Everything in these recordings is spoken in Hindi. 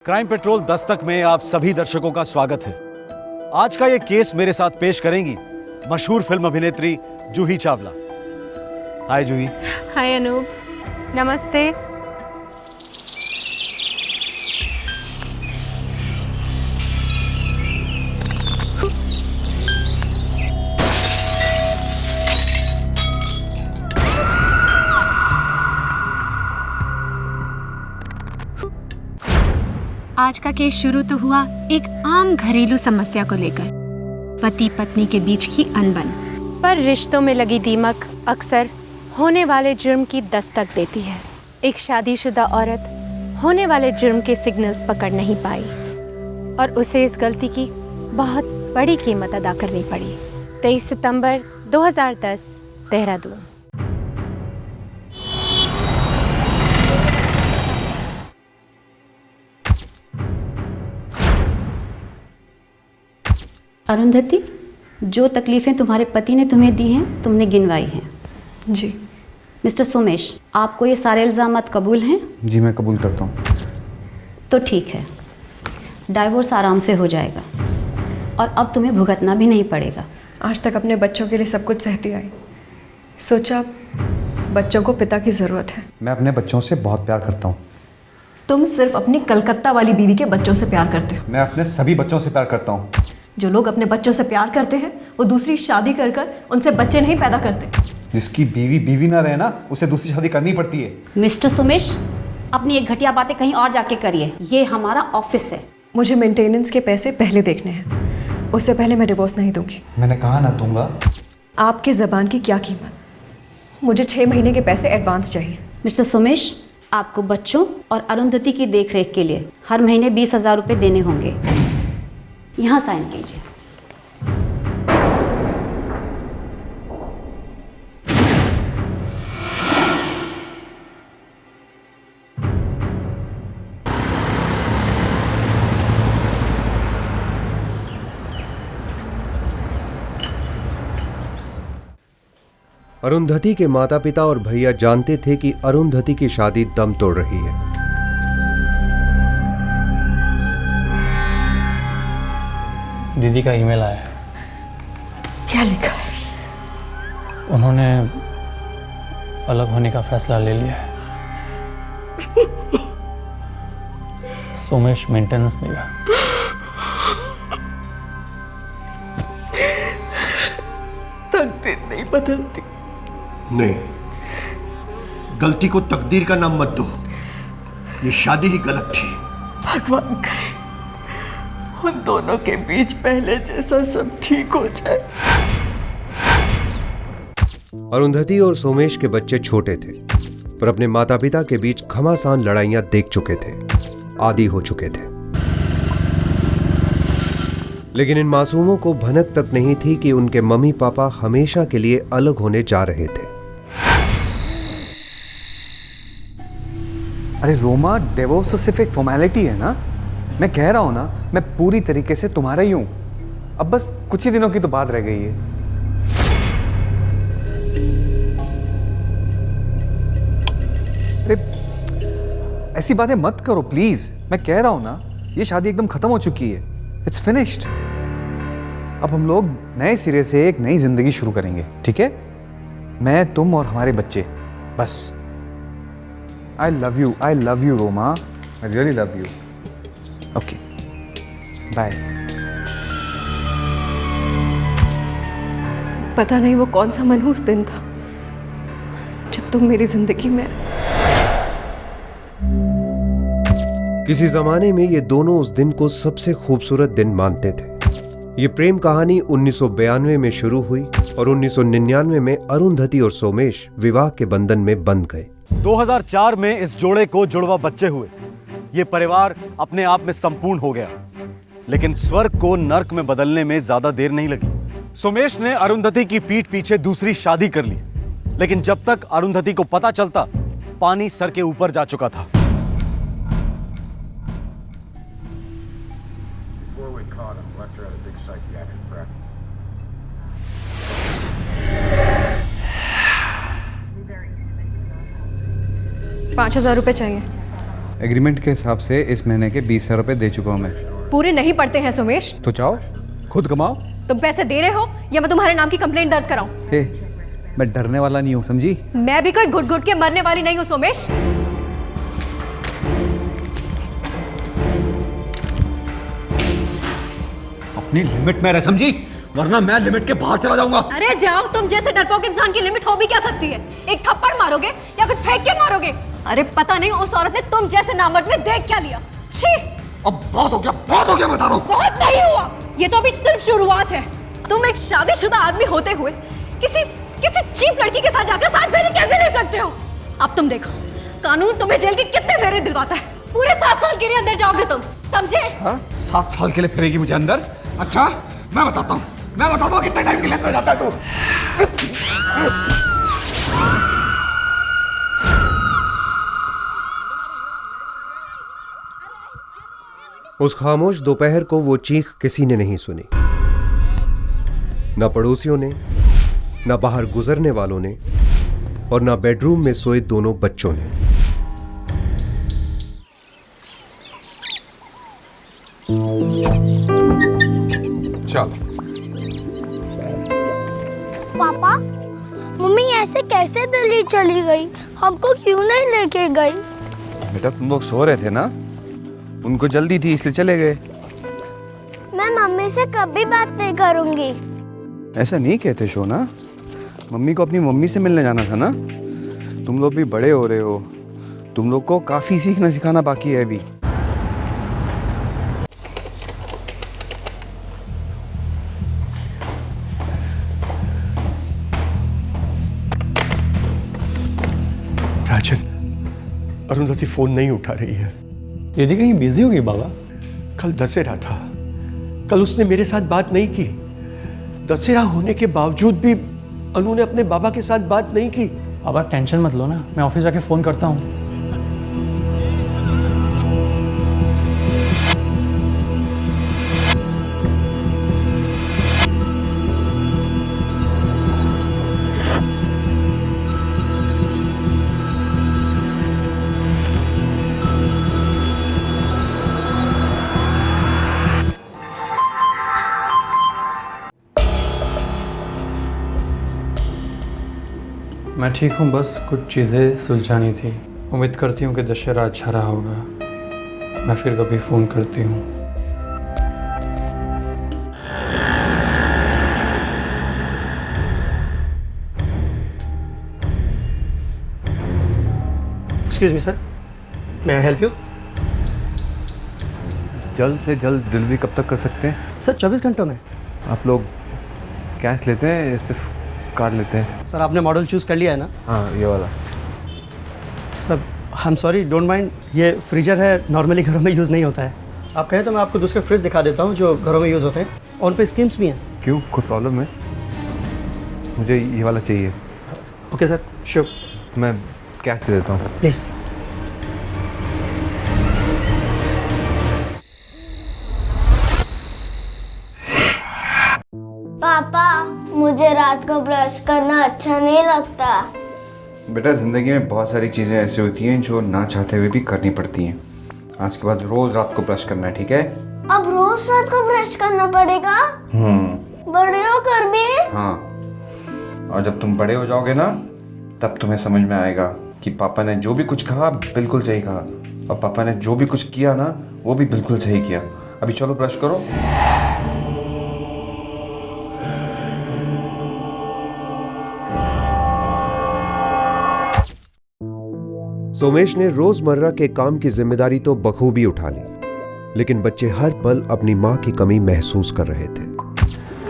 क्राइम पेट्रोल दस्तक में आप सभी दर्शकों का स्वागत है। आज का ये केस मेरे साथ पेश करेंगी मशहूर फिल्म अभिनेत्री जूही चावला। हाय जूही। हाय अनूप। नमस्ते। आज का केस शुरू तो हुआ एक आम घरेलू समस्या को लेकर, पति पत्नी के बीच की अनबन। पर रिश्तों में लगी दीमक अक्सर होने वाले जुर्म की दस्तक देती है। एक शादीशुदा औरत होने वाले जुर्म के सिग्नल्स पकड़ नहीं पाई और उसे इस गलती की बहुत बड़ी कीमत अदा करनी पड़ी। 23 सितंबर 2010, देहरादून। अरुंधति, जो तकलीफ़ें तुम्हारे पति ने तुम्हें दी हैं तुमने गिनवाई हैं। जी। मिस्टर सोमेश, आपको ये सारे इल्ज़ामात कबूल हैं? जी मैं कबूल करता हूँ। तो ठीक है, डाइवोर्स आराम से हो जाएगा और अब तुम्हें भुगतना भी नहीं पड़ेगा। आज तक अपने बच्चों के लिए सब कुछ सहती आई, सोचा बच्चों को पिता की ज़रूरत है। मैं अपने बच्चों से बहुत प्यार करता हूँ। तुम सिर्फ अपनी कलकत्ता वाली बीवी के बच्चों से प्यार करते हो। मैं अपने सभी बच्चों से प्यार करता हूँ। जो लोग अपने बच्चों से प्यार करते हैं वो दूसरी शादी कर कर उनसे बच्चे नहीं पैदा करते। जिसकी बीवी ना रहे ना, उसे दूसरी शादी करनी पड़ती है। मिस्टर सोमेश, अपनी एक घटिया बातें कहीं और जाके करिए, ये हमारा ऑफिस है। मुझे मेंटेनेंस के पैसे पहले देखने हैं, उससे पहले मैं डिवोर्स नहीं दूंगी। मैंने कहा ना दूंगा। आपकी ज़बान की क्या कीमत? मुझे 6 महीने के पैसे एडवांस चाहिए। मिस्टर सोमेश, आपको बच्चों और अरुंधति की देखरेख के लिए हर महीने 20,000 रुपये देने होंगे। यहाँ साइन कीजिए। अरुंधति के माता पिता और भैया जानते थे कि अरुंधति की शादी दम तोड़ रही है। दीदी का ईमेल आया है। क्या लिखा है? उन्होंने अलग होने का फैसला ले लिया है। सोमेश मेंटेनेंस देगा। तकदीर नहीं बदलती। नहीं, गलती को तकदीर का नाम मत दो। ये शादी ही गलत थी। भगवान करे उन दोनों के बीच पहले जैसा सब ठीक हो जाए। अरुंधति और सोमेश के बच्चे छोटे थे, पर अपने माता पिता के बीच घमासान लड़ाइयां देख चुके थे, आदी हो चुके थे। लेकिन इन मासूमों को भनक तक नहीं थी कि उनके मम्मी पापा हमेशा के लिए अलग होने जा रहे थे। अरे रोमा, डिवोर्स तो सिर्फ एक फॉर्मेलिटी है ना। मैं कह रहा हूँ ना, मैं पूरी तरीके से तुम्हारा ही हूँ। अब बस कुछ ही दिनों की तो बात रह गई है। अरे ऐसी बातें मत करो प्लीज। मैं कह रहा हूँ ना, ये शादी एकदम खत्म हो चुकी है। It's finished. अब हम लोग नए सिरे से एक नई जिंदगी शुरू करेंगे, ठीक है? मैं, तुम और हमारे बच्चे, बस। I love you Roma, I really love you. Okay, bye. पता नहीं वो कौन सा मनहूस दिन था जब तुम मेरी जिंदगी में। किसी जमाने में ये दोनों उस दिन को सबसे खूबसूरत दिन मानते थे। ये प्रेम कहानी 1992 में शुरू हुई और 1999 में अरुंधति और सोमेश विवाह के बंधन में बंध गए। 2004 में इस जोड़े को जुड़वा बच्चे हुए। ये परिवार अपने आप में संपूर्ण हो गया। लेकिन स्वर्ग को नर्क में बदलने में ज्यादा देर नहीं लगी। सोमेश ने अरुंधति की पीठ पीछे दूसरी शादी कर ली, लेकिन जब तक अरुंधति को पता चलता, पानी सर के ऊपर जा चुका था। $5,000 चाहिए। एग्रीमेंट के हिसाब से इस महीने के 20,000 रुपये दे चुका हूँ मैं। पूरे नहीं पड़ते हैं सुमेश। तो चाहो खुद कमाओ। तुम पैसे दे रहे हो या मैं तुम्हारे नाम की कंप्लेंट दर्ज कराऊं? हे, मैं डरने वाला नहीं हूँ, समझी? मैं भी कोई घुट घुट के मरने वाली नहीं हूँ सोमेश। अपनी लिमिट में रह, समझी? वरना मैं लिमिट के बाहर चला जाऊंगा। अरे जाओ, तुम जैसे डरपोक इंसान की लिमिट हो भी क्या सकती है? एक थप्पड़ मारोगे या कुछ फेंक के मारोगे? अरे पता नहीं उस औरत ने तुम जैसे नामर्द में देख क्या लिया। छी! अब बहुत हो गया, बहुत हो गया, बता रहा हूँ। बहुत नहीं हुआ, ये तो अभी सिर्फ शुरुआत है। तुम एक शादीशुदा आदमी होते हुए किसी चीप लड़की के साथ जाकर 7 फेरे कैसे ले सकते हो? अब तुम देखो, कानून तुम्हें जेल के कितने फेरे दिलवाता है। पूरे 7 साल के लिए अंदर जाओगे तुम, समझे? 7 साल के लिए फिरेगी मुझे अंदर? अच्छा, मैं बताता हूँ कितने टाइम के लिए अंदर जाता है तू। उस खामोश दोपहर को वो चीख किसी ने नहीं सुनी, न पड़ोसियों ने, न बाहर गुजरने वालों ने, और न बेडरूम में सोए दोनों बच्चों ने। चलो। पापा, मम्मी ऐसे कैसे दिल्ली चली गई? हमको क्यों नहीं लेके गई? बेटा तुम लोग सो रहे थे ना, उनको जल्दी थी इसलिए चले गए। मैं मम्मी से कभी बात नहीं करूंगी। ऐसा नहीं कहते शोना, मम्मी को अपनी मम्मी से मिलने जाना था ना। तुम लोग भी बड़े हो रहे हो, तुम लोग को काफी सीखना सिखाना बाकी है अभी। राजन, अरुंधति फोन नहीं उठा रही है। यदि कहीं बिजी होगी बाबा। कल दशहरा था, कल उसने मेरे साथ बात नहीं की। दशहरा होने के बावजूद भी अनु ने अपने बाबा के साथ बात नहीं की। बाबा टेंशन मत लो ना, मैं ऑफिस जाके फोन करता हूँ। मैं ठीक हूँ, बस कुछ चीज़ें सुलझानी थी। उम्मीद करती हूँ कि दशहरा अच्छा रहा होगा। मैं फिर कभी फ़ोन करती हूँ। एक्सक्यूज मी सर, मैं आई हेल्प यू? जल्द से जल्द डिलीवरी कब तक कर सकते हैं? सर 24 घंटों में। आप लोग कैश लेते हैं या सिर्फ कार्ड लेते हैं? सर आपने मॉडल चूज़ कर लिया है ना? हाँ, ये वाला। Sir I am sorry, don't mind, ये फ्रीजर है, नॉर्मली घरों में यूज़ नहीं होता है। आप कहें तो मैं आपको दूसरे फ्रिज दिखा देता हूँ जो घरों में यूज़ होते हैं, और उन पर स्कीम्स भी हैं। क्यों, कोई प्रॉब्लम है? मुझे ये वाला चाहिए। Okay sir, sure. मैं कैश दे देता हूँ। प्लीज़। पापा, मुझे रात को ब्रश करना अच्छा नहीं लगता। बेटा ज़िंदगी में बहुत सारी चीज़ें ऐसी होती हैं जो ना चाहते हुए भी करनी पड़ती हैं। आज के बाद रोज़ रात को ब्रश करना है, ठीक है? अब रोज रात को ब्रश करना पड़ेगा? बड़े होकर भी? हाँ, और जब तुम बड़े हो जाओगे ना, तब तुम्हें समझ में आएगा कि पापा ने जो भी कुछ कहा बिल्कुल सही कहा, और पापा ने जो भी कुछ किया ना वो भी बिल्कुल सही किया। अभी चलो ब्रश करो। सोमेश ने रोजमर्रा के काम की जिम्मेदारी तो बखूबी उठा ली, लेकिन बच्चे हर पल अपनी माँ की कमी महसूस कर रहे थे।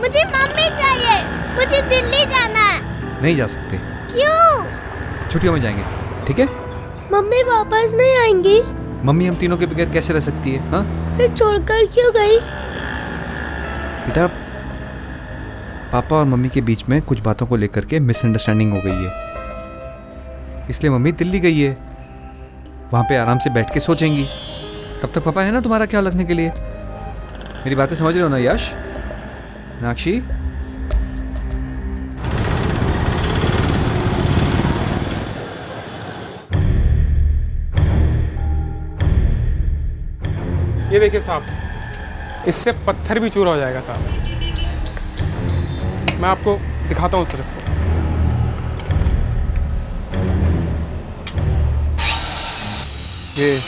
मुझे मम्मी चाहिए, मुझे दिल्ली जाना है। नहीं जा सकते। क्यों? छुट्टियों में जाएंगे, ठीक है? मम्मी वापस नहीं आएंगी? मम्मी हम तीनों के बगैर कैसे रह सकती है? हाँ, फिर छोड़कर क्यों गई? बेटा पापा और मम्मी के बीच में कुछ बातों को लेकर के मिसअंडरस्टैंडिंग हो गई है, इसलिए मम्मी दिल्ली गई है। वहाँ पे आराम से बैठ के सोचेंगी। तब तक पापा है ना तुम्हारा ख्याल रखने के लिए। मेरी बातें समझ रहे हो ना यश, मीनाक्षी? ये देखिए साहब, इससे पत्थर भी चूरा हो जाएगा साहब। मैं आपको दिखाता हूँ सर इसको। ये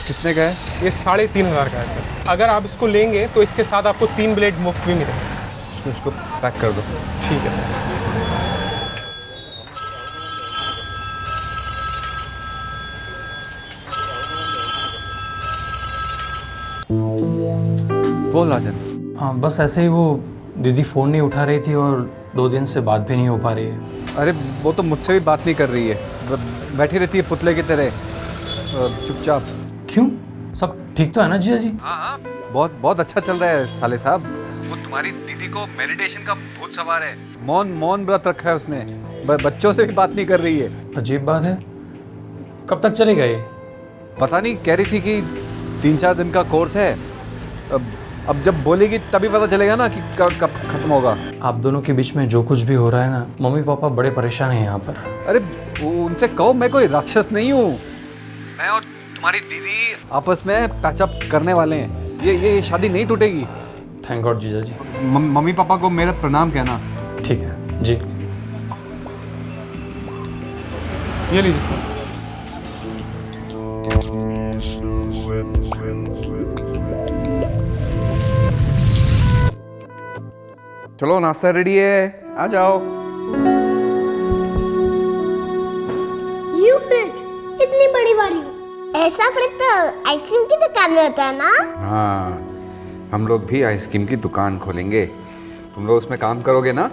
कितने का है? ये 3,500 का है सर। अगर आप इसको लेंगे तो इसके साथ आपको 3 ब्लेड मुफ्त भी मिलेंगे। इसको पैक कर दो। ठीक है सर। बोल राजन। हाँ बस ऐसे ही, वो दीदी फ़ोन नहीं उठा रही थी और 2 दिन से बात भी नहीं हो पा रही है। अरे वो तो मुझसे भी बात नहीं कर रही है, बैठी रहती है पुतले की तरह चुपचाप। क्यों, सब ठीक तो है ना जीजा जी? हाँ, बहुत बहुत अच्छा चल रहा है साले साहब। वो तुम्हारी दीदी को मेडिटेशन का भूत सवार है। मौन व्रत रखा है उसने, बच्चों से भी बात नहीं कर रही है। अजीब बात है। कब तक चलेगा ये? पता नहीं, कह रही थी कि 3-4 दिन का कोर्स है। अब जब बोलेगी तभी पता चलेगा ना कि कब खत्म होगा। आप दोनों के बीच में जो कुछ भी हो रहा है ना, मम्मी पापा बड़े परेशान हैं यहाँ पर। अरे उनसे कहो मैं कोई राक्षस नहीं हूँ। मैं और तुम्हारी दीदी आपस में पैचअप करने वाले हैं। ये शादी नहीं टूटेगी। थैंक गॉड जीजा जी। मम्मी पापा को मेरा प्रणाम कहना। ठीक है जी। ये लीजिए सर। चलो नाश्ता रेडी है, आ जाओ। यू फ्रिज इतनी बड़ी वाली, ऐसा फ्रिज तो आइसक्रीम की दुकान में होता है ना? हाँ, हम लोग भी आइसक्रीम की दुकान खोलेंगे। तुम लोग उसमें काम करोगे ना,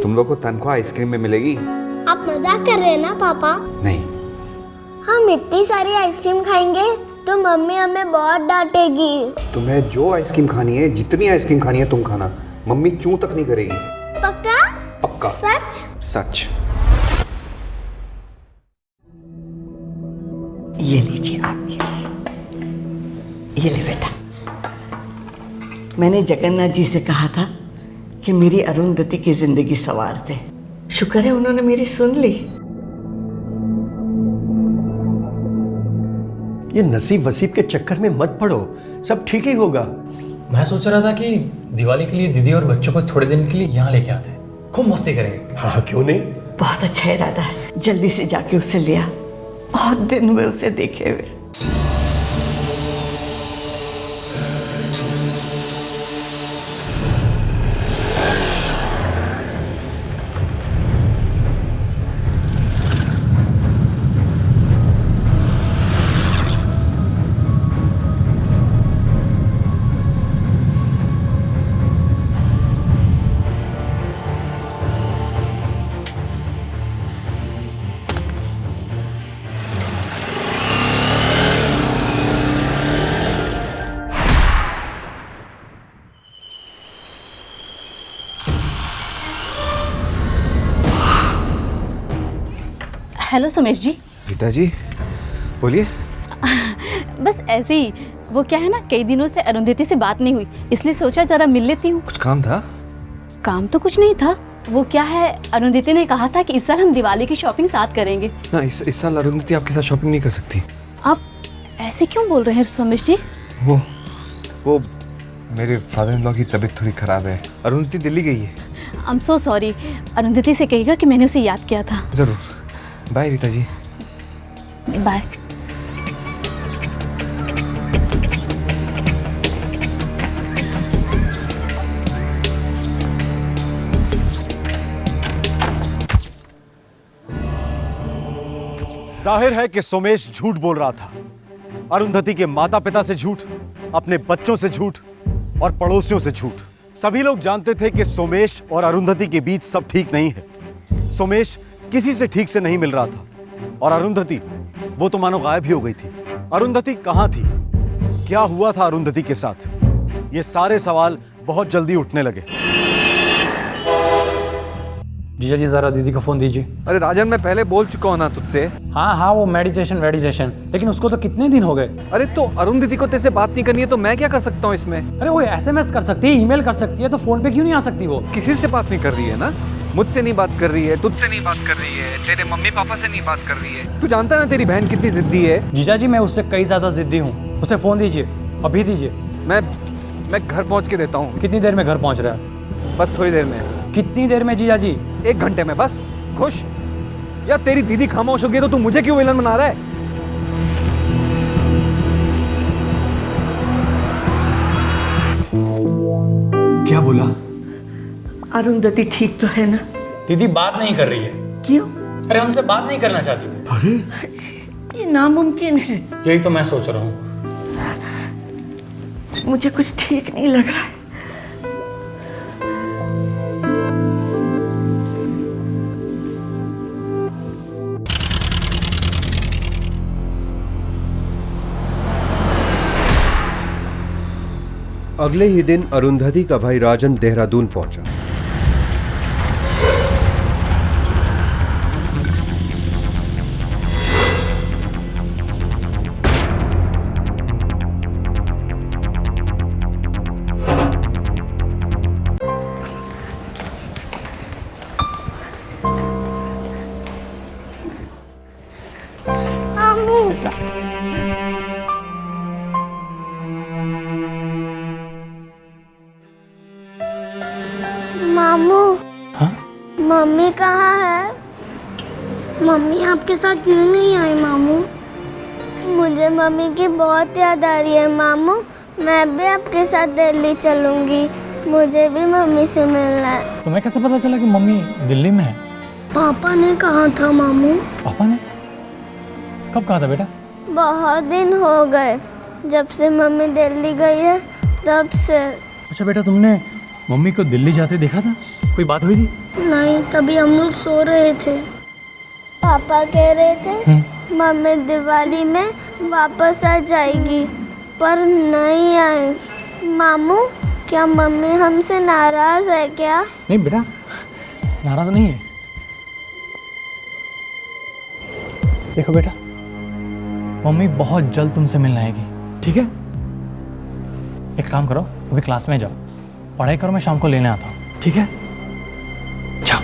तुम लोग को तनख्वाह आइसक्रीम में मिलेगी। आप मजाक कर रहे हैं ना पापा? नहीं। हम इतनी सारी आइसक्रीम खाएंगे तो मम्मी हमें बहुत डांटेगी। तुम्हें जो आइसक्रीम खानी है, जितनी आइसक्रीम खानी है तुम खाना, मम्मी चूं तक नहीं करेगी। पक्का? पक्का। सच? सच। ये लीजिए आपके लिए। ये ले बेटा। मैंने जगन्नाथ जी से कहा था कि मेरी अरुंधति की जिंदगी संवार दे। शुक्र है उन्होंने मेरी सुन ली। ये नसीब वसीब के चक्कर में मत पड़ो, सब ठीक ही होगा। मैं सोच रहा था कि दिवाली के लिए दीदी और बच्चों को थोड़े दिन के लिए यहाँ लेके आते, खूब मस्ती करेंगे। हाँ क्यों नहीं। बहुत अच्छा इरादा है, जल्दी से जाके उसे ले आ। बहुत दिन हुए उसे देखे हुए। हेलो सुमेश जी। पिताजी बोलिए। बस ऐसे ही, वो क्या है ना, कई दिनों से अरुंधति से बात नहीं हुई, इसलिए सोचा जरा मिल लेती हूँ। कुछ काम था? काम तो कुछ नहीं था। वो क्या है, अरुंधति ने कहा था कि इस साल हम दिवाली की शॉपिंग साथ करेंगे ना। इस साल अरुंधति आपके साथ शॉपिंग नहीं कर सकती। आप ऐसे क्यों बोल रहे हैं सुमेश जी? वो मेरे फादर इन लॉ की तबीयत थोड़ी खराब है। अरुंधति दिल्ली गई है। I am so sorry. Arundhati से कहिएगा कि मैंने उसे याद किया था। जरूर। बाय रीता जी। बाय। जाहिर है कि सोमेश झूठ बोल रहा था। अरुंधति के माता पिता से झूठ, अपने बच्चों से झूठ और पड़ोसियों से झूठ। सभी लोग जानते थे कि सोमेश और अरुंधति के बीच सब ठीक नहीं है। सोमेश किसी से ठीक से नहीं मिल रहा था और अरुंधति, वो तो मानो गायब ही हो गई थी। अरुंधति कहां थी? क्या हुआ था अरुंधति के साथ? ये सारे सवाल बहुत जल्दी उठने लगे। जीजा जी जरा दीदी का फोन दीजिए। अरे राजन, मैं पहले बोल चुका हूं ना तुझसे। हाँ वो मेडिटेशन, लेकिन उसको तो कितने दिन हो गए। अरे तो अरुंधति को तेरे से बात नहीं करनी है तो मैं क्या कर सकता हूँ इसमें? अरे वो SMS कर सकती है, ईमेल कर सकती है, तो फोन पे क्यों नहीं आ सकती? वो किसी से बात नहीं कर रही है ना। मुझसे नहीं बात कर रही है, तुझसे नहीं बात कर रही है, तेरे मम्मी पापा से नहीं बात कर रही है। तू जानता है ना तेरी बहन कितनी जिद्दी है। जीजा जी मैं उससे कई ज्यादा जिद्दी हूँ। उसे फोन दीजिए। अभी दीजिए। मैं घर पहुंच के देता हूँ। कितनी देर में घर पहुंच रहा है? बस थोड़ी देर में। कितनी देर में जीजा जी? 1 घंटे में बस। खुश? यार तेरी दीदी खामोश हो गई तो तू मुझे क्यों विलन बना रहा है? क्या बोला? अरुंधति ठीक तो है ना? दीदी बात नहीं कर रही है। क्यों? अरे हमसे बात नहीं करना चाहती। अरे ये नामुमकिन है। यही तो मैं सोच रहा हूँ। मुझे कुछ ठीक नहीं लग रहा है। अगले ही दिन अरुंधति का भाई राजन देहरादून पहुंचा। मामू। हाँ? मम्मी कहाँ है? मम्मी आपके साथ क्यों नहीं आई मामू? मुझे मम्मी की बहुत याद आ रही है मामू। मैं भी आपके साथ दिल्ली चलूंगी। मुझे भी मम्मी से मिलना है। तुम्हें कैसे पता चला कि मम्मी दिल्ली में है? पापा ने कहा था मामू। पापा ने? कब कहा था बेटा? बहुत दिन हो गए जब से मम्मी दिल्ली गई है, तब से। अच्छा बेटा, तुमने मम्मी को दिल्ली जाते देखा था? कोई बात हुई थी? नहीं, तभी हम लोग सो रहे थे। पापा कह रहे थे मम्मी दिवाली में वापस आ जाएगी, पर नहीं आई। मामू, क्या मम्मी हमसे नाराज है क्या? नहीं बेटा, नाराज नहीं है। देखो बेटा, मम्मी बहुत जल्द तुमसे मिलने आएगी, ठीक है? एक काम करो, अभी क्लास में जाओ, पढ़ाई करो, मैं शाम को लेने आता हूँ, ठीक है? जाओ।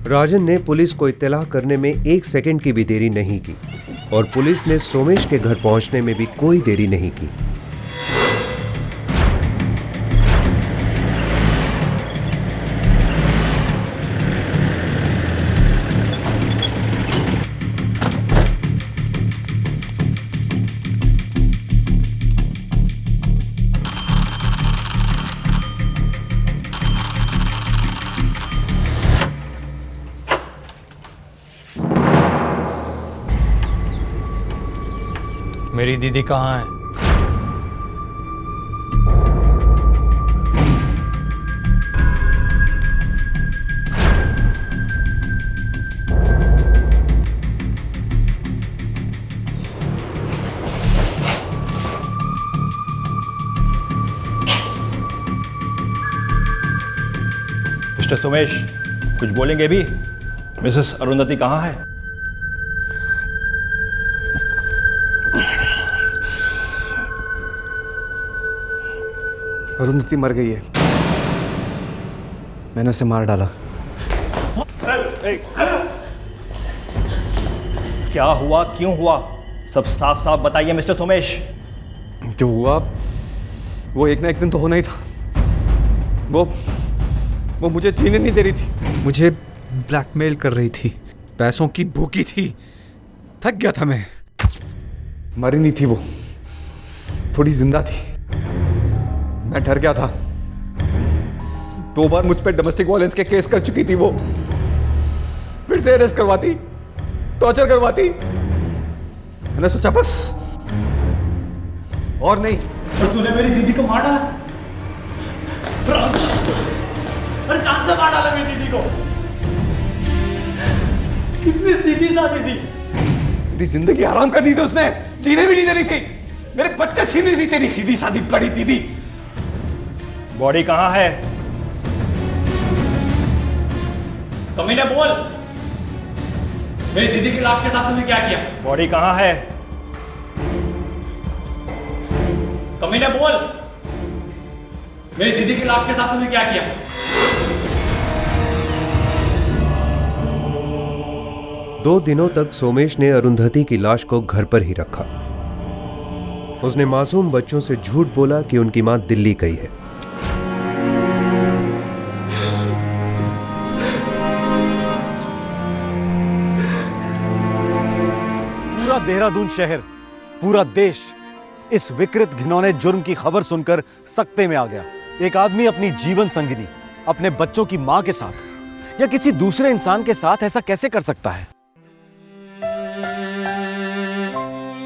राजन ने पुलिस को इत्तला करने में 1 सेकंड की भी देरी नहीं की और पुलिस ने सोमेश के घर पहुंचने में भी कोई देरी नहीं की। मेरी दीदी कहाँ है? मिस्टर सोमेश, कुछ बोलेंगे भी? मिसेस अरुंधति कहाँ है? अरुंधति मर गई है। मैंने उसे मार डाला। क्या हुआ, क्यों हुआ? सब साफ साफ बताइए मिस्टर सोमेश। जो हुआ वो एक ना एक दिन तो होना ही था। वो मुझे जीने नहीं दे रही थी, मुझे ब्लैकमेल कर रही थी, पैसों की भूखी थी। थक गया था मैं। मरी नहीं थी वो, थोड़ी जिंदा थी। मैं डर गया था। 2 बार मुझ पे डोमेस्टिक वायलेंस के केस कर चुकी थी वो। फिर से अरेस्ट करवाती, टॉर्चर करवाती। मैंने सोचा बस और नहीं। और तूने मेरी दीदी को मार डाला? अरे जान से मार डाला मेरी दीदी को। कितनी सीधी सादी थी। तेरी जिंदगी हराम कर दी थी उसने, जीने भी नहीं दे रही थी। मेरे बच्चे छीन रही थी तेरी सीधी सादी बड़ी दीदी। बॉडी कहाँ है? कमीने बोल, मेरी दीदी की लाश के साथ तूने क्या किया? बॉडी कहाँ है? कमीने बोल, मेरी दीदी की लाश के साथ तूने क्या किया? 2 दिनों तक सोमेश ने अरुंधति की लाश को घर पर ही रखा। उसने मासूम बच्चों से झूठ बोला कि उनकी मां दिल्ली गई है। पूरा देहरादून शहर, पूरा देश इस विकृत घिनौने जुर्म की खबर सुनकर सकते में आ गया। एक आदमी अपनी जीवन संगिनी, अपने बच्चों की मां के साथ या किसी दूसरे इंसान के साथ ऐसा कैसे कर सकता है?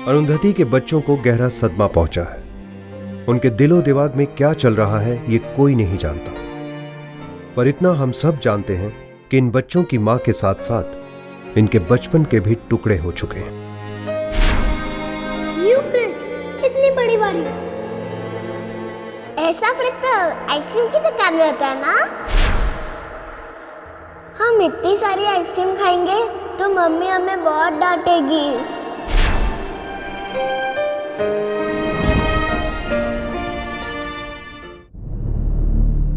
अरुंधति के बच्चों को गहरा सदमा पहुंचा है। उनके दिलो दिमाग में क्या चल रहा है ये कोई नहीं जानता, पर इतना हम सब जानते हैं कि इन बच्चों की मां के साथ साथ इनके बचपन के भी टुकड़े हो चुके हैं। यू फ्रिज, इतनी बड़ी वाली, ऐसा फ्रिज तो आइसक्रीम की दुकान में होता है ना? हम इतनी सारी आइसक्रीम खाएंगे तो मम्मी हमें बहुत डांटेगी।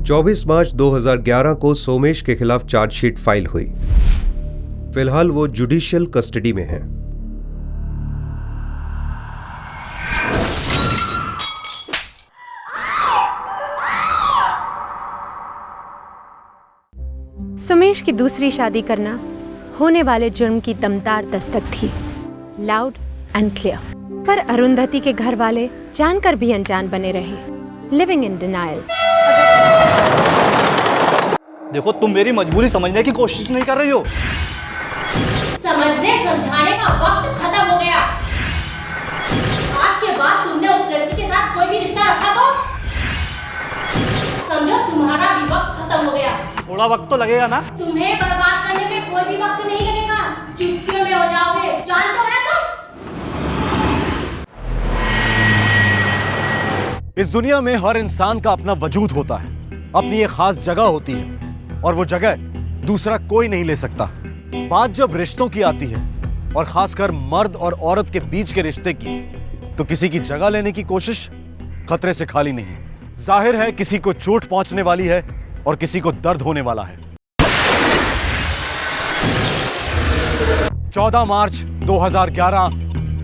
24 मार्च 2011 को सोमेश के खिलाफ चार्जशीट फाइल हुई। फिलहाल वो जुडिशियल कस्टडी में है। सुमेश की दूसरी शादी करना होने वाले जुर्म की दमदार दस्तक थी, लाउड एंड क्लियर। पर अरुंधति के घर वाले जानकर भी अनजान बने रहे, लिविंग इन डिनायल। देखो, तुम मेरी मजबूरी समझने की कोशिश नहीं कर रही हो। समझने समझाने का वक्त खत्म हो गया। आज के बाद तुमने उस लड़की के साथ कोई भी रिश्ता रखा तो समझो तुम्हारा भी वक्त खत्म हो गया। थोड़ा वक्त तो लगेगा ना? तुम्हें बर्बाद करने में कोई भी वक्त नहीं लगेगा। चुटकियों में हो जाओगे, जानते हो ना तुम? इस दुनिया में हर इंसान का अपना वजूद होता है, अपनी एक खास जगह होती है और वो जगह दूसरा कोई नहीं ले सकता। बात जब रिश्तों की आती है और खासकर मर्द और औरत के बीच के रिश्ते की, तो किसी की जगह लेने की कोशिश खतरे से खाली नहीं। जाहिर है किसी को चोट पहुंचने वाली है और किसी को दर्द होने वाला है। 14 मार्च 2011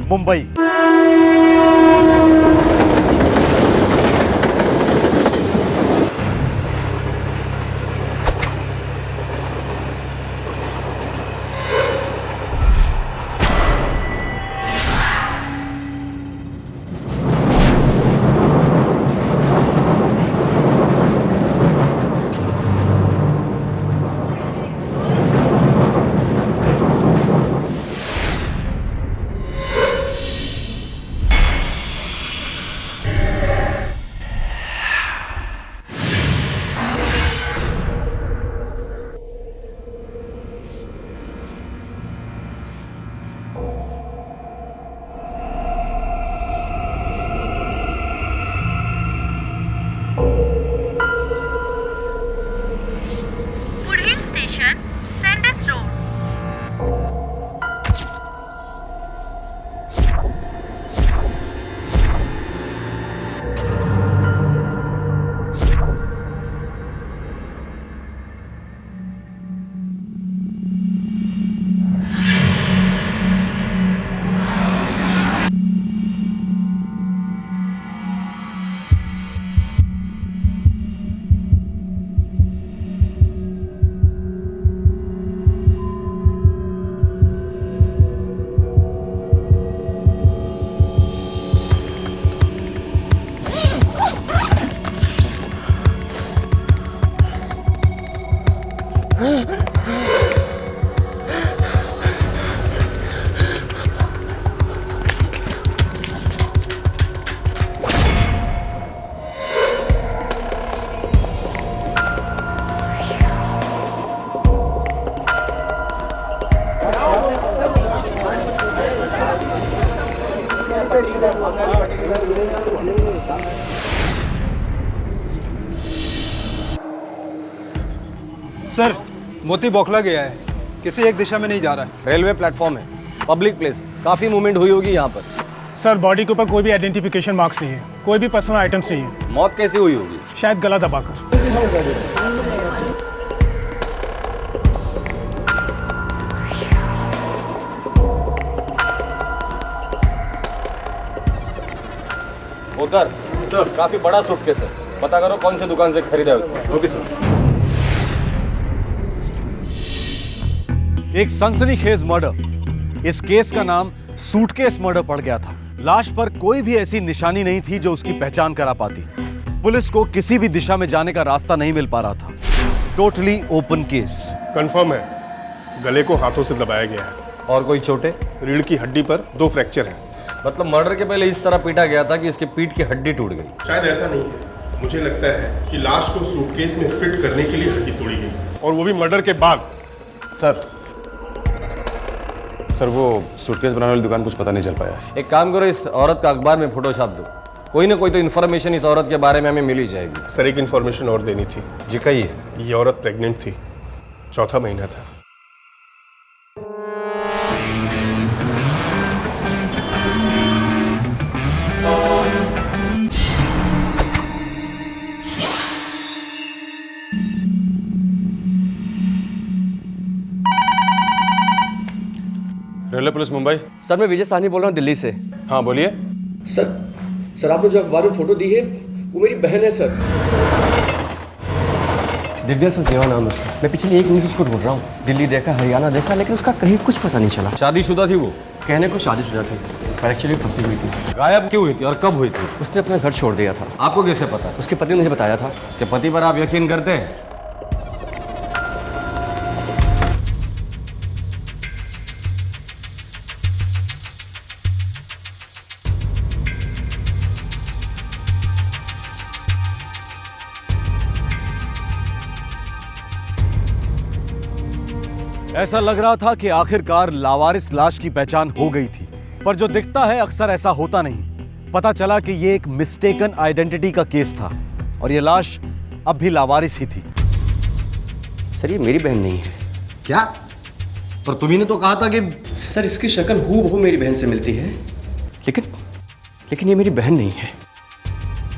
मुंबई। सर, मोती बौखला गया है, किसी एक दिशा में नहीं जा रहा है। रेलवे प्लेटफॉर्म है, पब्लिक प्लेस, काफी मूवमेंट हुई होगी यहाँ पर। सर, बॉडी के ऊपर कोई भी आइडेंटिफिकेशन मार्क्स नहीं है, कोई भी पर्सनल आइटम्स नहीं है। मौत कैसे हुई होगी? शायद गला दबाकर। उधर सर काफी बड़ा सूटकेस है, पता करो कौन से दुकान से खरीदा है उसे। Okay sir. एक सनसनीखेज मर्डर। इस केस का नाम सूटकेस मर्डर पड़ गया था। लाश पर कोई भी ऐसी निशानी नहीं थी जो उसकी पहचान करा पाती। पुलिस को किसी भी दिशा में जाने का रास्ता नहीं मिल पा रहा था। Totally open case. कंफर्म है, गले को हाथों से दबाया गया है। और कोई चोटें? रीढ़ की हड्डी पर 2 फ्रैक्चर हैं। मतलब मर्डर के पहले इस तरह पीटा गया था कि इसके पीठ की हड्डी टूट गई। शायद ऐसा नहीं है, मुझे लगता है कि लाश को सूटकेस में फिट करने के लिए हड्डी तोड़ी गई, और वो भी मर्डर के बाद। सर वो सूटकेस बनाने वाली दुकान कुछ पता नहीं चल पाया। एक काम करो, इस औरत का अखबार में फोटो छाप दो। कोई ना कोई तो इन्फॉर्मेशन इस औरत के बारे में हमें मिल ही जाएगी। सर एक इन्फॉर्मेशन और देनी थी। जी कहिए। ये औरत प्रेग्नेंट थी, 4था महीना था। Railway police Mumbai. सर मैं विजय साहनी बोल रहा हूँ दिल्ली से। हाँ बोलिए। सर आपने जो अखबार में फोटो दी है वो मेरी बहन है सर। दिव्या सचदेवा नाम उसका। मैं पिछले 1 महीने से उसको ढूंढ रहा हूँ। दिल्ली देखा, हरियाणा देखा, लेकिन उसका कहीं कुछ पता नहीं चला। शादीशुदा थी वो? कहने को शादीशुदा थी, पर एक्चुअली फंसी हुई थी। गायब क्यों हुई थी और कब हुई थी? उसने अपना घर छोड़ दिया था। आपको कैसे पता? उसके पति ने मुझे बताया था। उसके पति पर आप यकीन करते हैं? ऐसा लग रहा था कि आखिरकार लावारिस लाश की पहचान हो गई थी, पर जो दिखता है अक्सर ऐसा होता नहीं। पता चला कि ये एक मिस्टेकन आइडेंटिटी का केस था और ये लाश अब भी लावारिस ही थी। सर ये मेरी बहन नहीं है। क्या? पर तुम्ही ने तो कहा था कि सर इसकी शक्ल हूबहू मेरी बहन से मिलती है, लेकिन ये मेरी बहन नहीं है।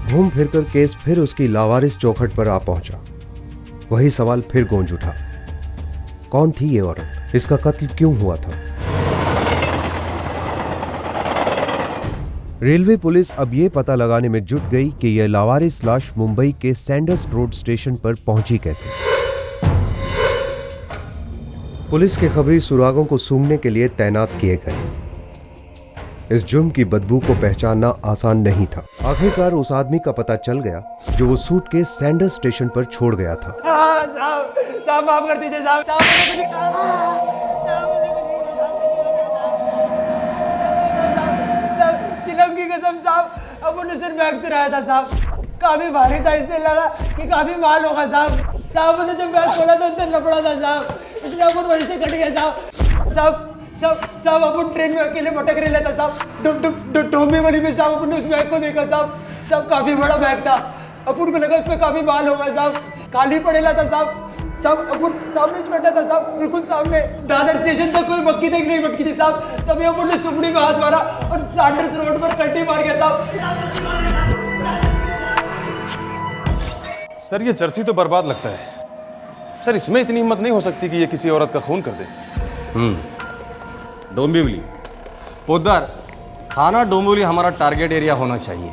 घूम फिरकर केस फिर उसकी लावारिस चौखट पर आ पहुंचा। वही सवाल फिर गूंज उठा, कौन थी ये औरत? इसका कत्ल क्यों हुआ था? रेलवे पुलिस अब यह पता लगाने में जुट गई कि यह लावारिस लाश मुंबई के सैंडर्स रोड स्टेशन पर पहुंची कैसे। पुलिस के खबरी सुरागों को सूंघने के लिए तैनात किए गए। इस जुर्म की बदबू को पहचानना आसान नहीं था। आखिरकार उस आदमी का पता चल गया जो वो सूटकेस सैंडर्स स्टेशन पर छोड़ गया था। साहब माफ कर दीजिए साहब। चिलम की कसम साहब, अपन ने सिर्फ बैग चुराया था साहब। काफी भारी था, इससे लगा कि काफी माल होगा साहब। साहब ने जब बैग खोला तो अंदर लपड़ा था साहब, इसलिए अपन वहीं से कट गया साहब। साहब अपन ट्रेन में अकेले भटक रहे था साहब। डोंबी वाली में साहब अपन ने उस बैग को देखा साहब काफी बड़ा बैग था। अपन को लगा उसमें काफी माल होगा साहब। खाली पड़ेला था साहब अपन सामने बैठा था साहब, बिल्कुल सामने। दादर स्टेशन तक कोई मक्की तक नहीं भटकी थी साहब। तभी अपन ने सुपड़ी में हाथ मारा और सैंडर्स रोड पर कल्टी मार गया साहब। सर ये जर्सी तो बर्बाद लगता है। सर इसमें इतनी हिम्मत नहीं हो सकती कि ये किसी औरत का खून कर दे। डोंबिवली, पोद्दार, थाना डोंबिवली हमारा टारगेट एरिया होना चाहिए।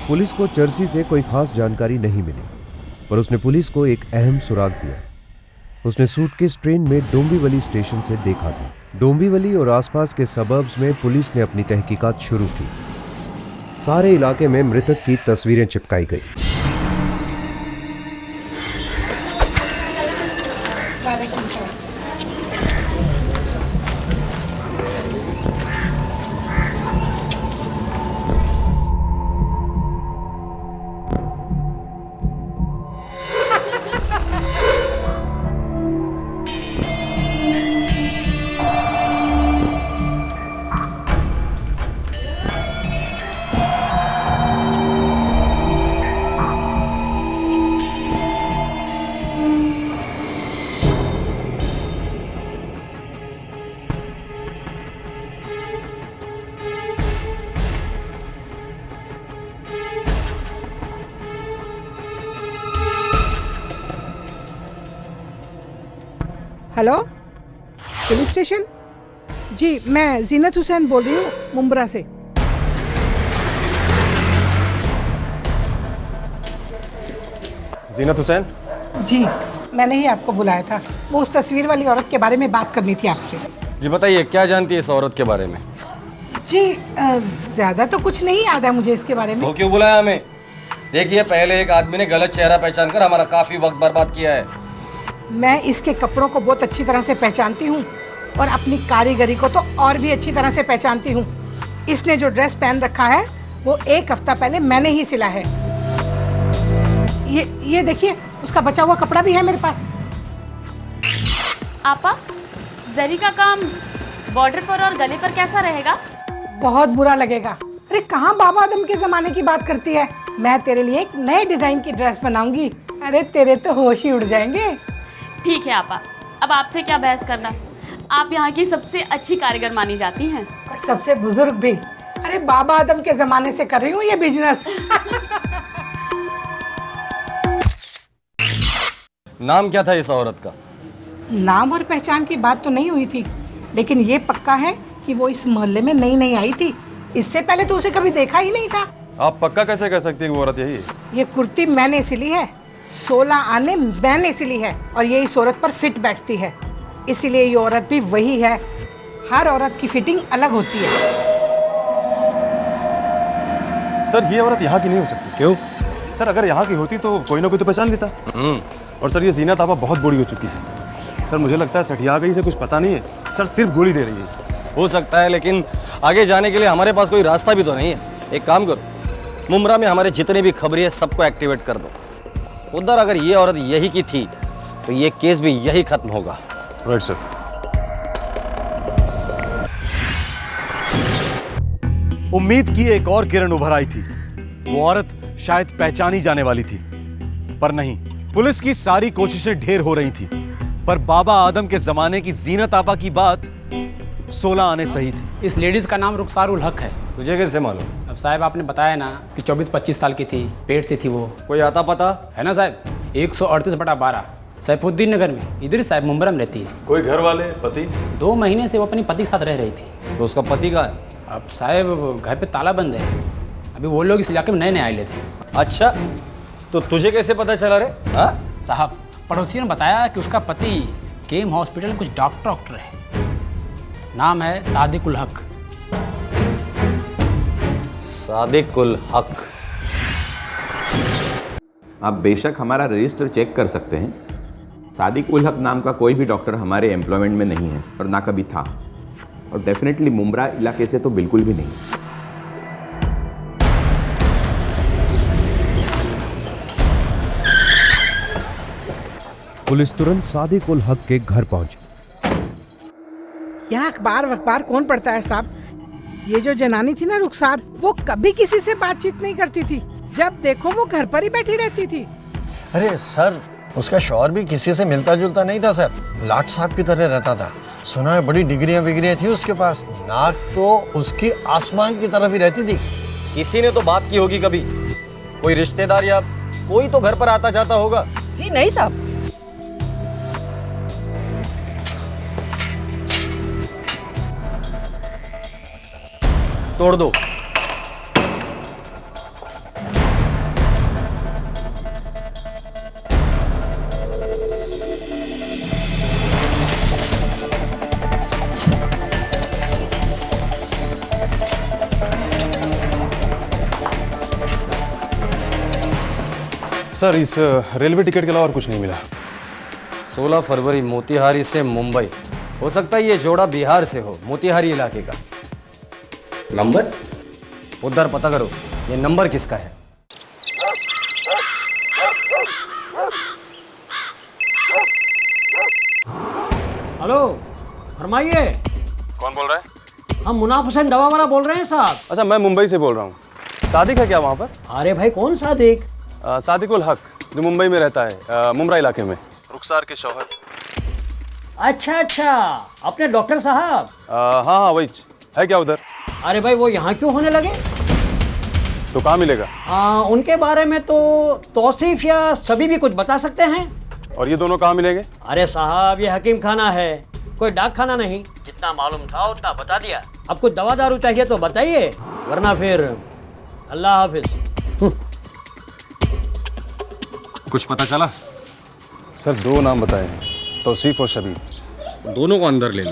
पुलिस को जर्सी से कोई खास जानकारी नहीं मिली, पर उसने पुलिस को एक अहम सुराग दिया। उसने सूटकेस ट्रेन में डोंबिवली स्टेशन से देखा था। डोंबिवली और आसपास के सबर्ब्स में पुलिस ने अपनी तहकीकात शुरू की। सारे इलाके में मृतक की तस्वीरें चिपकाई गई। हेलो पुलिस स्टेशन जी, मैं जीनत हुसैन बोल रही हूँ मुंब्रा से। जीनत हुसैन। जी, मैंने ही आपको बुलाया था। वो उस तस्वीर वाली औरत के बारे में बात करनी थी आपसे। जी बताइए, क्या जानती है इस औरत के बारे में? जी ज्यादा तो कुछ नहीं याद है मुझे इसके बारे में। वो क्यों बुलाया हमें? देखिए, पहले एक आदमी ने गलत चेहरा पहचान कर हमारा काफी वक्त बर्बाद किया है। मैं इसके कपड़ों को बहुत अच्छी तरह से पहचानती हूँ और अपनी कारीगरी को तो और भी अच्छी तरह से पहचानती हूँ। इसने जो ड्रेस पहन रखा है वो 1 हफ्ता पहले मैंने ही सिला है। ये देखिए, उसका बचा हुआ कपड़ा भी है मेरे पास। आपा, जरी का काम बॉर्डर पर और गले पर कैसा रहेगा? बहुत बुरा लगेगा। अरे कहाँ बाबा आदम के जमाने की बात करती है। मैं तेरे लिए एक नए डिजाइन की ड्रेस बनाऊंगी। अरे तेरे तो होश ही उड़ जाएंगे। ठीक है आपा, अब आपसे क्या बहस करना। आप यहाँ की सबसे अच्छी कारीगर मानी जाती हैं और सबसे बुजुर्ग भी। अरे बाबा आदम के जमाने से कर रही हूँ ये बिजनेस। नाम क्या था इस औरत का? नाम और पहचान की बात तो नहीं हुई थी, लेकिन ये पक्का है कि वो इस मोहल्ले में नई नई आई थी। इससे पहले तो उसे कभी देखा ही नहीं था। आप पक्का कैसे कह सकती हैं कि वो औरत यही है? ये कुर्ती मैंने सिली है, 16 आने मैंने सिली है और ये इस औरत पर फिट बैठती है, इसीलिए ये औरत भी वही है। हर औरत की फिटिंग अलग होती है। सर ये औरत यहाँ की नहीं हो सकती। क्यों? सर अगर यहाँ की होती तो कोई ना कोई तो पहचान लेता। और सर ये जीनत आपा बहुत बूढ़ी हो चुकी है। सर मुझे लगता है सठिया गई से कुछ पता नहीं है। सर सिर्फ गोली दे रही है। हो सकता है, लेकिन आगे जाने के लिए हमारे पास कोई रास्ता भी तो नहीं है। एक काम करो, मुमरा में हमारे जितने भी खबरी है सबको एक्टिवेट कर दो। उधर अगर ये औरत यही की थी तो ये केस भी यही खत्म होगा। Right sir. उम्मीद की एक और किरण उभर आई थी। वो औरत शायद पहचानी जाने वाली थी, पर नहीं। पुलिस की सारी कोशिशें ढेर हो रही थी, पर बाबा आदम के जमाने की जीनत आपा की बात 16 आने सही थी। इस लेडीज का नाम रुखसार उल हक है। तुझे कैसे मालूम? अब साहब आपने बताया ना कि 24-25 साल की थी, पेट से थी वो। कोई आता पता है ना साहब? 138/12 सैफुद्दीन नगर में। इधर साहब मुंबई में रहती है। कोई घर वाले, पति? 2 महीने से वो अपनी पति के साथ रह रही थी। तो उसका पति कहाँ है? अब साहब घर पे ताला बंद है। अभी वो लोग इस इलाके में नए नए आए थे। अच्छा, तो तुझे कैसे पता चला रे? हाँ साहब, पड़ोसियों ने बताया कि उसका पति केम हॉस्पिटल में कुछ डॉक्टर है। नाम है सादिक उल हक। सादिक उल हक। आप बेशक हमारा रजिस्टर चेक कर सकते हैं। सादिक उल हक नाम का कोई भी डॉक्टर हमारे एम्प्लॉयमेंट में नहीं है और ना कभी था, और डेफिनेटली मुमरा इलाके से तो बिल्कुल भी नहीं। पुलिस तुरंत सादिक उल हक के घर पहुंची। यहाँ अखबार कौन पढ़ता है साहब? ये जो जनानी थी ना रुखसार, वो कभी किसी से बातचीत नहीं करती थी। जब देखो वो घर पर ही बैठी रहती थी। अरे सर, उसका शौहर भी किसी से मिलता जुलता नहीं था सर, लाट साहब की तरह रहता था। सुना है बड़ी डिग्रियां विग्रियां थी उसके पास। नाक तो उसकी आसमान की तरफ ही रहती थी। किसी ने तो बात की होगी कभी, कोई रिश्तेदार या कोई तो घर पर आता जाता होगा। जी नहीं साहब। तोड़ दो। सर इस रेलवे टिकट के अलावा और कुछ नहीं मिला। 16 फरवरी मोतिहारी से मुंबई। हो सकता है ये जोड़ा बिहार से हो, मोतिहारी इलाके का। नंबर उधर पता करो, ये नंबर किसका है। हेलो, फरमाइए। कौन बोल रहा है? हम मुनाफ हुसैन दवा वाला बोल रहे हैं साहब। अच्छा, मैं मुंबई से बोल रहा हूँ। सादिक है क्या वहाँ पर? अरे भाई कौन सादिक? सादिक उल हक, जो मुंबई में रहता है, मुमरा इलाके में, रुखसार के शौहर। अच्छा, अपने डॉक्टर साहब? हाँ वही है। क्या उधर? अरे भाई वो यहाँ क्यों होने लगे? तो कहाँ मिलेगा? उनके बारे में तो तौसीफ या सभी भी कुछ बता सकते हैं। और ये दोनों कहाँ मिलेंगे? अरे साहब, ये हकीम खाना है, कोई डाक खाना नहीं। जितना मालूम था उतना बता दिया। अब कुछ दवा दारू चाहिए तो बताइए, वरना फिर अल्लाह हाफिज। कुछ पता चला? सर 2 नाम बताए हैं, तौसीफ और शबीब। दोनों को अंदर ले लो।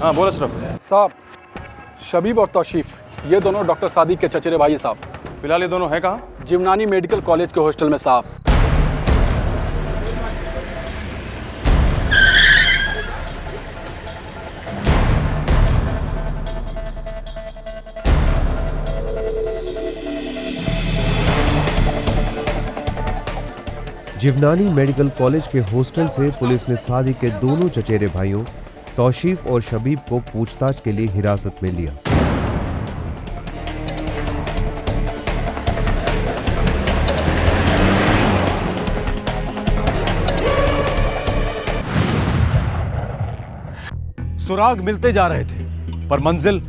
हाँ बोल अशरफ। साहब, शबीब और तौसीफ ये दोनों डॉक्टर सादिक के चचेरे भाई साहब। फिलहाल ये दोनों हैं कहाँ? जिमनानी मेडिकल कॉलेज के हॉस्टल में साहब। जिवनानी मेडिकल कॉलेज के हॉस्टल से पुलिस ने सादिक के दोनों चचेरे भाइयों तौसीफ और शबीब को पूछताछ के लिए हिरासत में लिया। सुराग मिलते जा रहे थे, पर मंजिल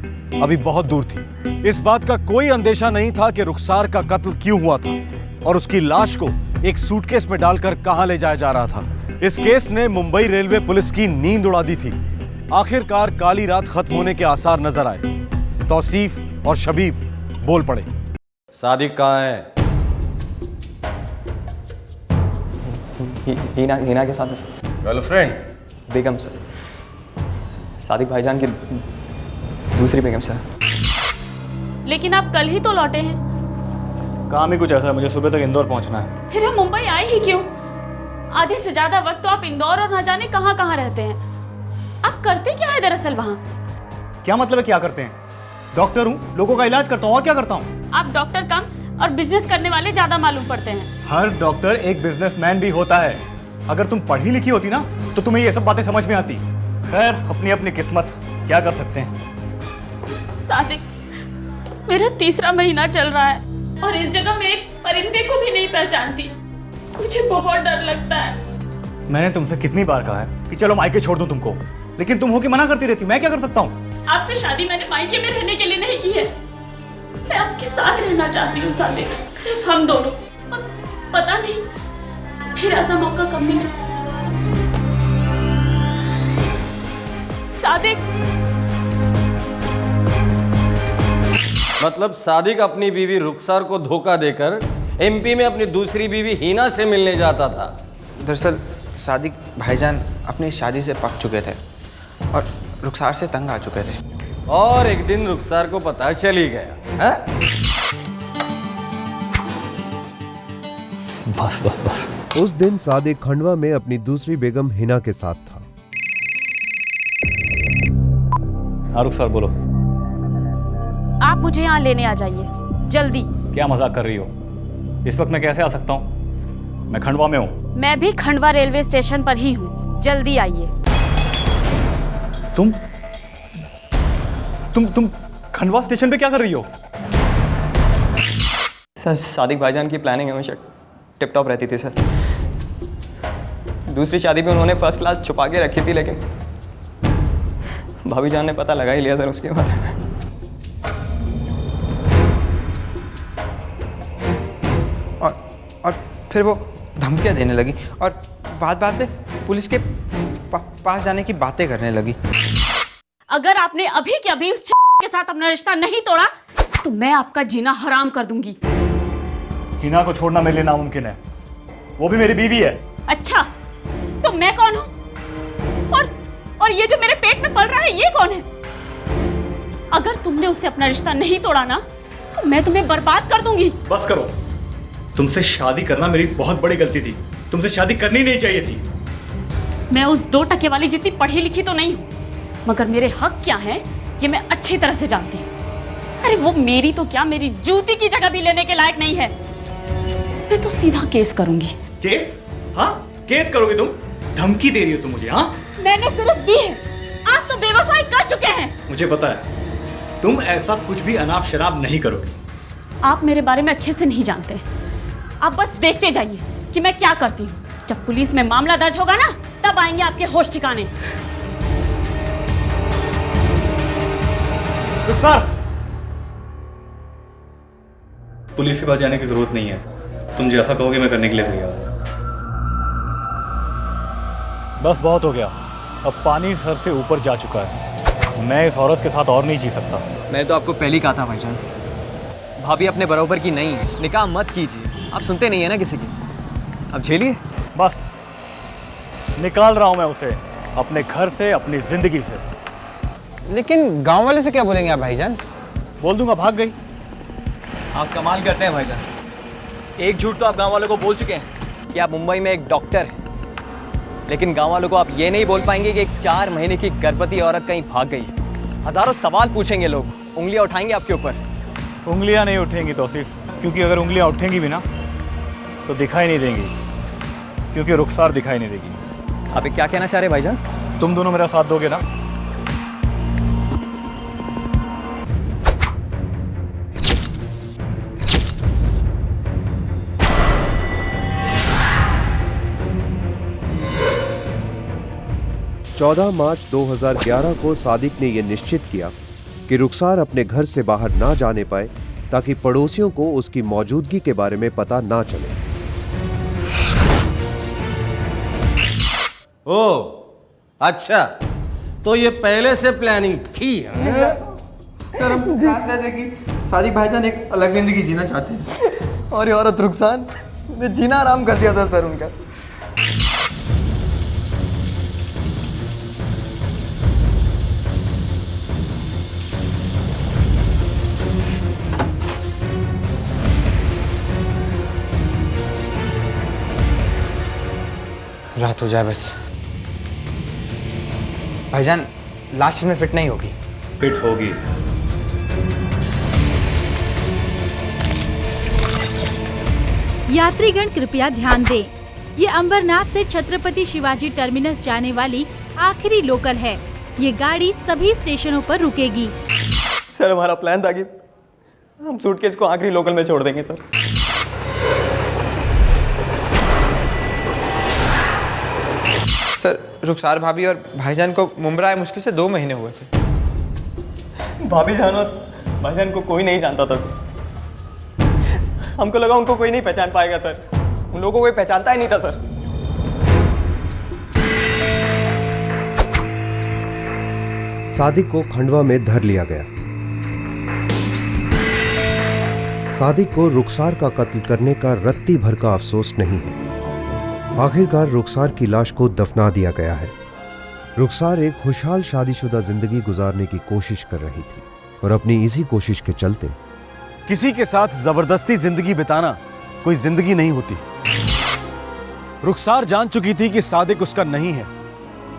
अभी बहुत दूर थी। इस बात का कोई अंदेशा नहीं था कि रुखसार का कत्ल क्यों हुआ था और उसकी लाश को एक सूटकेस में डालकर कहां ले जाया जा रहा था। इस केस ने मुंबई रेलवे पुलिस की नींद उड़ा दी थी। आखिरकार काली रात खत्म होने के आसार नजर आए। तौसीफ और शबीब बोल पड़े। सादिक कहाँ है? हिना के साथ है सर। गर्लफ्रेंड? बेगम सर, सादिक भाईजान की दूसरी बेगम सर। लेकिन आप कल ही तो लौटे हैं। काम ही कुछ ऐसा है, मुझे सुबह तक इंदौर पहुंचना है। फिर हम मुंबई आए ही क्यों? आधे से ज्यादा वक्त तो आप इंदौर और न जाने कहां कहां रहते हैं। आप करते क्या है दरअसल वहां? क्या मतलब है क्या करते हैं? डॉक्टर हूँ, लोगों का इलाज करता हूँ, और क्या करता हूँ? आप डॉक्टर कम और बिजनेस करने वाले ज्यादा मालूम पड़ते हैं। हर डॉक्टर एक बिजनेसमैन भी होता है। अगर तुम पढ़ी लिखी होती ना तो तुम्हें ये सब बातें समझ में आती। खैर, अपनी अपनी किस्मत, क्या कर सकते हैं। सादिक, मेरा 3रा महीना चल रहा है और इस जगह मैं एक परिंदे को भी नहीं पहचानती। मुझे बहुत डर लगता है। मैंने तुमसे कितनी बार कहा है कि चलो मायके छोड़ दूं तुमको, लेकिन तुम हो कि मना करती रहती। मैं क्या कर सकता हूँ? आपसे शादी मैंने मायके में रहने के लिए नहीं की है। मैं आपके साथ रहना चाहती हूँ सादिक, सिर्फ हम दोनों। और पता नहीं फिर ऐसा मौका कब मिले। सादिक, मतलब सादिक अपनी बीवी रुखसार को धोखा देकर एमपी में अपनी दूसरी बीवी हिना से मिलने जाता था। दरअसल सादिक भाईजान अपनी शादी से पक चुके थे और रुखसार से तंग आ चुके थे। और एक दिन रुखसार को पता चल ही गया है? बस बस बस। उस दिन सादिक खंडवा में अपनी दूसरी बेगम हिना के साथ था। हाँ रुखसार बोलो। आप मुझे यहाँ लेने आ जाइए जल्दी। क्या मजाक कर रही हो? इस वक्त मैं कैसे आ सकता हूँ? मैं खंडवा में हूँ। मैं भी खंडवा रेलवे स्टेशन पर ही हूँ, जल्दी आइए। तुम खंडवा स्टेशन पे क्या कर रही हो? सर, सादिक भाईजान की प्लानिंग हमेशा टिप टॉप रहती थी सर। दूसरी शादी में उन्होंने फर्स्ट क्लास छुपा के रखी थी, लेकिन भाभी जान ने पता लगा ही लिया सर उसके बारे में। और फिर वो धमकियां देने लगी और बात बात पे पुलिस के पास जाने की बातें करने लगी। अगर आपने अभी के अभी उस के साथ अपना रिश्ता नहीं तोड़ा तो मैं आपका जीना हराम कर दूंगी। हिना को छोड़ना मेरे लिए नामुमकिन है, वो भी मेरी बीवी है। अच्छा, तो मैं कौन हूँ? और ये जो मेरे पेट में पल रहा है ये कौन है? अगर तुमने उससे अपना रिश्ता नहीं तोड़ा ना तो मैं तुम्हें बर्बाद कर दूंगी। बस करो, तुमसे शादी करना मेरी बहुत बड़ी गलती थी। तुमसे शादी करनी नहीं चाहिए थी। मैं उस 2 टके वाली जितनी पढ़ी लिखी तो नहीं हूँ, मगर मेरे हक क्या है ये मैं अच्छी तरह से जानती हूँ। अरे वो मेरी तो क्या, मेरी जूती की जगह भी लेने के लायक नहीं है। मैं तो सीधा केस करूंगी। केस? हाँ, केस करोगी तुम? धमकी दे रही हो तुम मुझे? हाँ, मैंने सिर्फ दी है, आप तो बेवफाई कर चुके हैं। मुझे पता है तुम ऐसा कुछ भी अनाप शराब नहीं करोगी। आप मेरे बारे में अच्छे से नहीं जानते। आप बस देखते जाइए कि मैं क्या करती हूँ। जब पुलिस में मामला दर्ज होगा ना तब आएंगे आपके होश ठिकाने। सर, पुलिस के पास जाने की जरूरत नहीं है। तुम जैसा कहोगे मैं करने के लिए तैयार हूं। बस बहुत हो गया, अब पानी सर से ऊपर जा चुका है। मैं इस औरत के साथ और नहीं जी सकता। मैं तो आपको पहले ही कहा था भाईजान, भाभी अपने बराबर की नहीं, निकाह मत कीजिए। आप सुनते नहीं है ना किसी की, अब झेलिए। बस निकाल रहा हूं मैं उसे अपने घर से, अपनी जिंदगी से। लेकिन गांव वाले से क्या बोलेंगे आप भाईजान? बोल दूंगा भाग गई। आप कमाल करते हैं भाईजान। एक झूठ तो आप गांव वालों को बोल चुके हैं कि आप मुंबई में एक डॉक्टर हैं, लेकिन गांव वालों को आप ये नहीं बोल पाएंगे कि एक 4 महीने की गर्भवती औरत कहीं भाग गई। हजारों सवाल पूछेंगे लोग, उंगलियां उठाएंगे आपके ऊपर। उंगलियां नहीं उठेंगी तौसीफ, क्योंकि अगर उंगलियां उठेंगी भी ना तो दिखाई नहीं देंगी, क्योंकि रुखसार दिखाई नहीं देगी। आप क्या कहना चाह रहे भाईजान? तुम दोनों मेरा साथ दोगे ना? मार्च 2011 को सादिक ने यह निश्चित किया कि रुखसार अपने घर से बाहर ना जाने पाए, ताकि पड़ोसियों को उसकी मौजूदगी के बारे में पता ना चले। ओ अच्छा, तो ये पहले से प्लानिंग थी। सर हम जानते थे कि सादिक भाईजान एक अलग जिंदगी जीना चाहते हैं, और ये औरत रुखसार ने जीना आराम कर दिया था सर उनका। रात हो जाए बस। भाईजान लास्ट में फिट नहीं होगी। फिट होगी। यात्रीगण कृपया ध्यान दें, ये अंबरनाथ से छत्रपति शिवाजी टर्मिनस जाने वाली आखिरी लोकल है। ये गाड़ी सभी स्टेशनों पर रुकेगी। सर हमारा प्लान था कि हम सूटकेस को आखिरी लोकल में छोड़ देंगे सर। सर रुखसार भाभी और भाईजान को मुंबई आए मुश्किल से 2 महीने हुए थे। भाभी जान और भाईजान को कोई नहीं जानता था सर। हमको लगा उनको कोई नहीं पहचान पाएगा सर। उन लोगों को कोई पहचानता ही नहीं था सर। सादिक को खंडवा में धर लिया गया। सादिक को रुखसार का कत्ल करने का रत्ती भर का अफसोस नहीं है। आखिरकार रुखसार की लाश को दफना दिया गया है। रुखसार एक खुशहाल शादीशुदा जिंदगी गुजारने की कोशिश कर रही थी, और अपनी इसी कोशिश के चलते किसी के साथ जबरदस्ती जिंदगी बिताना कोई जिंदगी नहीं होती। रुखसार जान चुकी थी कि सादिक उसका नहीं है,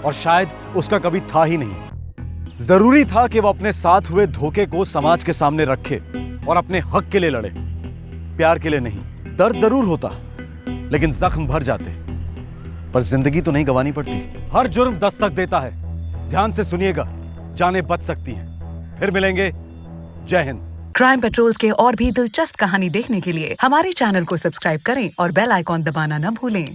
और शायद उसका कभी था ही नहीं। जरूरी था कि वो अपने साथ हुए धोखे को समाज के सामने रखे और अपने हक के लिए लड़े, प्यार के लिए नहीं। दर्द जरूर होता, लेकिन जख्म भर जाते, पर जिंदगी तो नहीं गंवानी पड़ती। हर जुर्म दस्तक देता है। ध्यान से सुनिएगा, जानें बच सकती हैं। फिर मिलेंगे। जय हिंद। क्राइम पेट्रोल्स के और भी दिलचस्प कहानी देखने के लिए हमारे चैनल को सब्सक्राइब करें और बेल आइकॉन दबाना न भूलें।